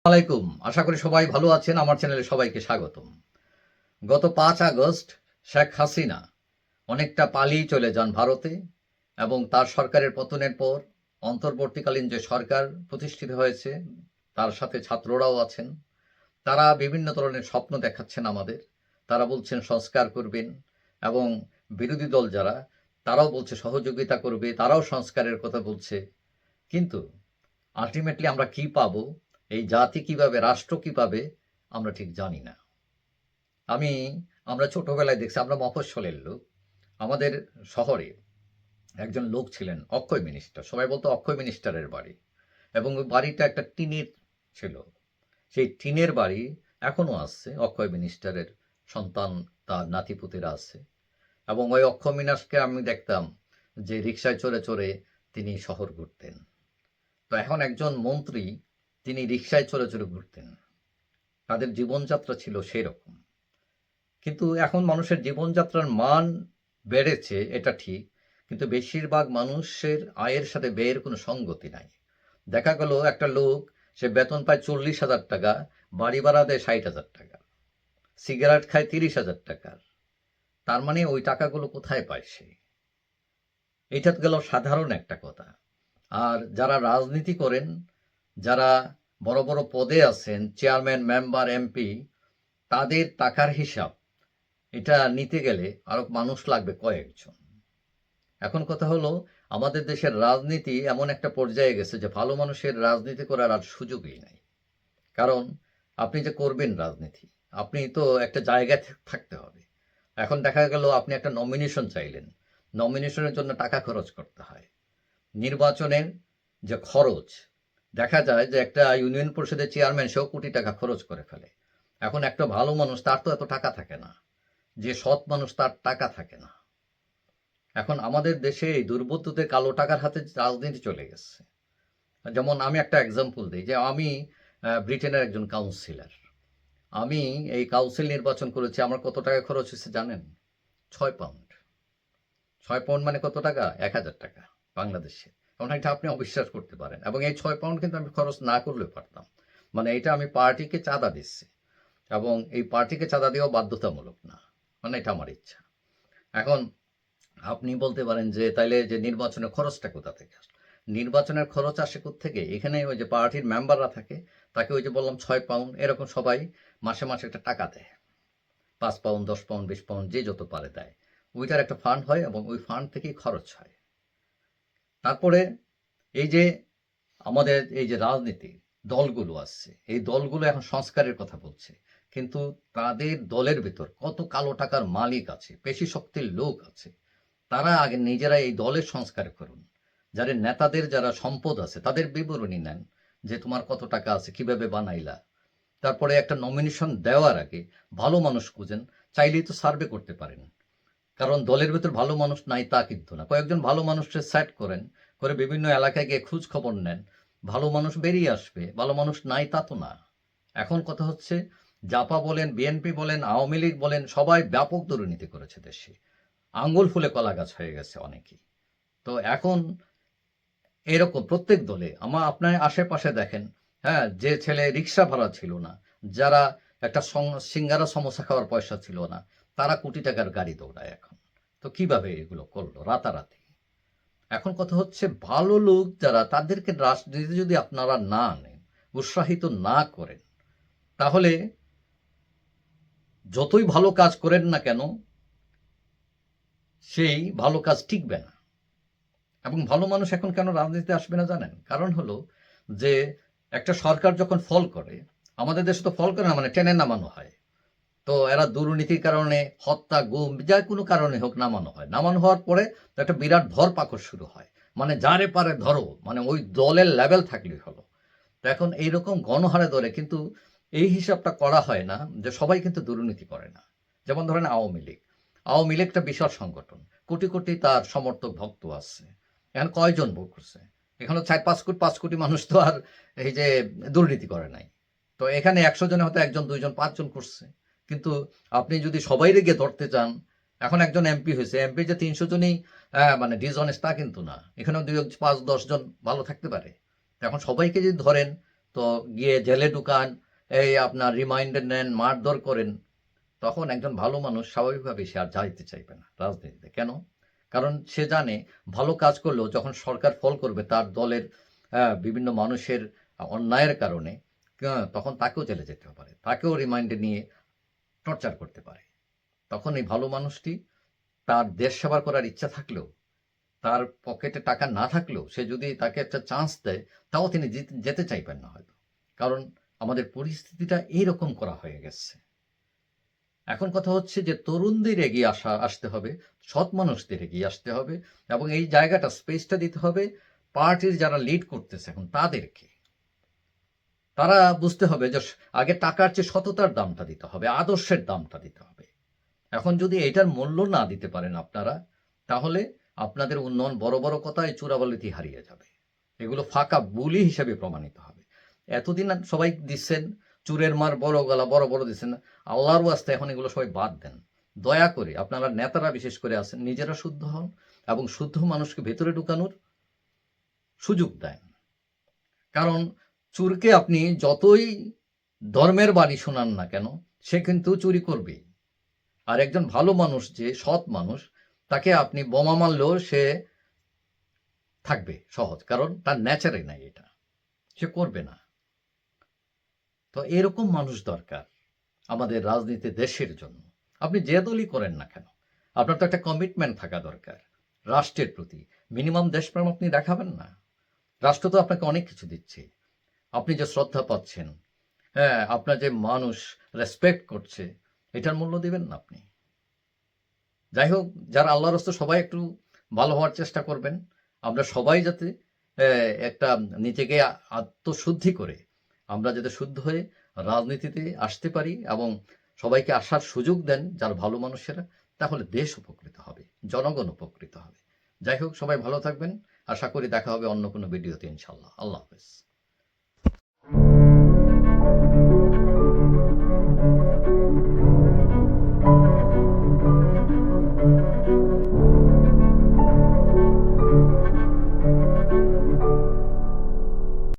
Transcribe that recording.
আলাইকুম, আশা করি সবাই ভালো আছেন। আমার চ্যানেলে সবাইকে স্বাগতম। গত 5 আগস্ট শেখ হাসিনা অনেকটা পালিয়ে চলে যান ভারতে এবং তার সরকারের পতনের পর অন্তর্বর্তীকালীন যে সরকার প্রতিষ্ঠিত হয়েছে তার সাথে ছাত্ররাও আছেন। তারা বিভিন্ন ধরনের স্বপ্ন দেখাচ্ছেন আমাদের। তারা বলছেন সংস্কার করবেন এবং বিরোধী দল যারা তারাও বলছে সহযোগিতা করবে, তারাও সংস্কারের কথা বলছে। কিন্তু আল্টিমেটলি আমরা কি পাবো, এই জাতি কি পাবে, রাষ্ট্র কি পাবে, আমরা ঠিক জানি না। আমরা ছোটবেলায় দেখছি, আমরা মফস্বলের লোক। আমাদের শহরে একজন লোক ছিলেন অক্ষয় মিনিস্টার। সবাই বলতো অক্ষয় মিনিস্টারের বাড়ি, এবং ওই বাড়িটা একটা টিনের ছিল। সেই টিনের বাড়ি এখনো আছে, অক্ষয় মিনিস্টারের সন্তান তার নাতিপুতিরা আছে। এবং ওই অক্ষয় মিনাসকে আমি দেখতাম যে রিকশায় চড়ে চড়ে তিনি শহর ঘুরতেন। তো এখন একজন মন্ত্রী, তিনি রিকশায় চড়ে চড়ে ঘুরতেন। তাদের জীবনযাত্রা ছিল সেরকম। কিন্তু এখন মানুষের জীবনযাত্রার মান বেড়েছে, এটা ঠিক। কিন্তু বেশিরভাগ মানুষের আয়ের সাথে ব্যয়ের কোনো সঙ্গতি নাই। দেখা গেল একটা লোক, সে বেতন পায় 40,000 টাকা, বাড়ি ভাড়া দেয় 60,000 টাকা, সিগারেট খায় 30,000 টাকার। তার মানে ওই টাকাগুলো কোথায় পায় সে? এটা তো গেল সাধারণ একটা কথা। আর যারা রাজনীতি করেন, যারা বড় বড় পদে আছেন, চেয়ারম্যান, মেম্বার, এমপি, তাদের টাকার হিসাব এটা নিতে গেলে আরো মানুষ লাগবে কয়েকজন। এখন কথা হলো, আমাদের দেশের রাজনীতি এমন একটা পর্যায়ে গেছে যে ভালো মানুষের রাজনীতি করার আর সুযোগই নাই। কারণ আপনি যে করবেন রাজনীতি, আপনি তো একটা জায়গায় থাকতে হবে। এখন দেখা গেল আপনি একটা নমিনেশন চাইলেন, নমিনেশনের জন্য টাকা খরচ করতে হয়। নির্বাচনের যে খরচ, দেখা যায় যে একটা ইউনিয়ন পরিষদের চেয়ারম্যান সেও কোটি টাকা খরচ করে ফেলে। এখন একটা ভালো মানুষ, তার তো এত টাকা থাকে না। যে সৎ মানুষ, তার টাকা থাকে না। এখন আমাদের দেশে এই দুর্বৃত্তদের কালো টাকার হাতে রাজনীতি চলে গেছে। যেমন আমি একটা এক্সাম্পল দিই, যে আমি ব্রিটেনের একজন কাউন্সিলর। আমি এই কাউন্সিল নির্বাচন করেছি। আমার কত টাকা খরচ হয়েছে জানেন? 6 পাউন্ড। 6 পাউন্ড মানে কত টাকা? 1,000 টাকা বাংলাদেশে। এখন এটা আপনি অবিশ্বাস করতে পারেন। এবং এই 6 পাউন্ড কিন্তু আমি খরচ না করলেও পারতাম। মানে এটা আমি পার্টিকে চাঁদা দিচ্ছি, এবং এই পার্টিকে চাঁদা দেওয়া বাধ্যতামূলক না। মানে এটা আমার ইচ্ছা। এখন আপনি বলতে পারেন যে তাইলে যে নির্বাচনের খরচটা কোথা থেকে আসলো? নির্বাচনের খরচ আসে কোত্থেকে? এখানে ওই যে পার্টির মেম্বাররা থাকে, তাকে ওই যে বললাম 6 পাউন্ড, এরকম সবাই মাসে মাসে একটা টাকা দেয়। 5 পাউন্ড, 10 পাউন্ড, 20 পাউন্ড, যে যত পারে দেয়। ওইটার একটা ফান্ড হয় এবং ওই ফান্ড থেকেই খরচ হয়। তারপরে এই যে আমাদের এই যে রাজনীতি দলগুলো আছে, এই দলগুলো এখন সংস্কারের কথা বলছে। কিন্তু তাদের দলের ভেতর কত কালো টাকার মালিক আছে, পেশি শক্তির লোক আছে। তারা আগে নিজেরা এই দলের সংস্কার করুন। যারা নেতাদের, যারা সম্পদ আছে, তাদের বিবরণী নেন, যে তোমার কত টাকা আছে, কিভাবে বানাইলা। তারপরে একটা নমিনেশন দেওয়ার আগে ভালো মানুষ খুঁজেন। চাইলেই তো সার্ভে করতে পারেন। কারণ দলের ভেতর ভালো মানুষ নাই তা কিন্তু না। কয়েকজন ভালো মানুষকে সেট করেন, করে বিভিন্ন এলাকায় গিয়ে খোঁজ খবর নেন। ভালো মানুষ বেরিয়ে আসবে। ভালো মানুষ নাই তা তো না। এখন কথা হচ্ছে, জাপা বলেন, বিএনপি বলেন, আওয়ামী লীগ বলেন, সবাই ব্যাপক দুর্নীতি করেছে দেশে। আঙ্গুল ফুলে কলা গাছ হয়ে গেছে অনেকেই। তো এখন এরকম প্রত্যেক দলে আপনার আশেপাশে দেখেন, হ্যাঁ, যে ছেলে রিক্সা ভাড়া ছিল না, যারা একটা সিঙ্গারা সমোসা খাওয়ার পয়সা ছিল না, তারা কোটি টাকার গাড়ি দৌড়ায় এখন। তো কিভাবে এগুলো করলো রাতারাতি? এখন কথা হচ্ছে, ভালো লোক যারা, তাদেরকে রাজনীতি যদি আপনারা না নেন, উৎসাহিত না করেন, তাহলে যতই ভালো কাজ করেন না কেন, সেই ভালো কাজ টিকবে না। এবং ভালো মানুষ এখন কেন রাজনীতিতে আসবে না জানেন? কারণ হলো যে একটা সরকার যখন ফল করে, আমাদের দেশে তো ফল করে না, মানে টেনে নামানো হয়। তো এরা দুর্নীতির কারণে, হত্যা, গুম, যা কোনো কারণে হোক নামানো হয়। নামানো হওয়ার পরে একটা বিরাট ধরপাকড় শুরু হয়। মানে যারে পারে ধরো, মানে ওই দলের লেভেল থাকলেই হলো। তো এখন এইরকম গণহারে ধরে, কিন্তু এই হিসাবটা করা হয় না যে সবাই কিন্তু দুর্নীতি করে না। যেমন ধরেন আওয়ামী লীগ। আওয়ামী লীগ একটা বিশাল সংগঠন, কোটি কোটি তার সমর্থক ভক্ত আছে। এখন কয়জন ভোট করছে? এখানে 4-5 কোটি মানুষ তো আর এই যে দুর্নীতি করে নাই। তো এখানে 100 জনে হয়তো 1 জন, 2 জন, 5 জন করছে। কিন্তু আপনি যদি সবাই গিয়ে ধরতে চান, এখন একজন এমপি হয়েছে, এমপি যে 300 জনই মানে ডিসঅনেস্ট তা কিন্তু না। এখানেও 2, 5, 10 জন ভালো থাকতে পারে। এখন সবাইকে যদি ধরেন, তো গিয়ে জেলে ঢুকান, এই আপনার রিমাইন্ডার নেন, মারধর করেন, তখন একজন ভালো মানুষ স্বাভাবিকভাবেই সে আর যাইতে চাইবে না রাজনীতিতে। কেন? কারণ সে জানে ভালো কাজ করলেও যখন সরকার ফল করবে তার দলের বিভিন্ন মানুষের অন্যায়ের কারণে, তখন তাকেও জেলে যেতে পারে, তাকেও রিমাইন্ডে নিয়ে টর্চার করতে পারে। তখন এই ভালো মানুষটি তার দেশ সেবা করার ইচ্ছা থাকলেও, তার পকেটে টাকা না থাকলেও, সে যদি তাকে একটা চান্স দেয়, তাও তিনি যেতে চাইবেন না হয়তো। কারণ আমাদের পরিস্থিতিটা এইরকম করা হয়ে গেছে। এখন কথা হচ্ছে যে তরুণদের এগিয়ে আসতে হবে, সৎ মানুষদের এগিয়ে আসতে হবে, এবং এই জায়গাটা স্পেসটা দিতে হবে পার্টির যারা লিড করতেছে এখন তাদেরকে। তারা বুঝতে হবে যে আগে টাকার চেয়ে সততার দামটা দিতে হবে, আদর্শের দামটা দিতে হবে। এখন যদি এটার মূল্য না দিতে পারেন আপনারা, তাহলে আপনাদের উন্নয়ন বড় বড় কথায় চূড়াবালিতে হারিয়ে যাবে, এগুলো ফাঁকা বুলি হিসেবে প্রমাণিত হবে। এতদিন সবাই দিচ্ছেন চুরের মার বড় গলা, বড় বড় দিচ্ছেন, আল্লাহর ওয়াস্তে এখন এগুলো সবাই বাদ দেন। দয়া করে আপনারা নেতারা বিশেষ করে আছেন, নিজেরা শুদ্ধ হন এবং শুদ্ধ মানুষকে ভেতরে ঢুকানোর সুযোগ দেন। কারণ চুরকে আপনি যতই ধর্মের বাণী শোনান না কেন, সে কিন্তু চুরি করবেই। আর একজন ভালো মানুষ, যে সৎ মানুষ, তাকে আপনি বোমা মারলেও সে থাকবে সহজ, কারণ তার ন্যাচারে নাই এটা, সে করবে না। তো এরকম মানুষ দরকার আমাদের রাজনীতি দেশের জন্য। আপনি যে দলই করেন না কেন, আপনার তো একটা কমিটমেন্ট থাকা দরকার রাষ্ট্রের প্রতি। মিনিমাম দেশপ্রেম আপনি দেখাবেন না? রাষ্ট্র তো আপনাকে অনেক কিছু দিচ্ছে, আপনি যে শ্রদ্ধা পাচ্ছেন, হ্যাঁ, আপনার যে মানুষ রেসপেক্ট করছে, এটার মূল্য দিবেন না আপনি? যাই হোক, যারা আল্লাহর রাস্তায়, সবাই একটু ভালো হওয়ার চেষ্টা করবেন। আমরা সবাই যাতে একটা নিজেকে আত্মশুদ্ধি করে আমরা যাতে শুদ্ধ হয়ে রাজনীতিতে আসতে পারি এবং সবাইকে আসার সুযোগ দেন যারা ভালো মানুষেরা, তাহলে দেশ উপকৃত হবে, জনগণ উপকৃত হবে। যাই হোক, সবাই ভালো থাকবেন। আশা করি দেখা হবে অন্য কোনো ভিডিওতে ইনশাল্লাহ। আল্লাহ হাফেজ।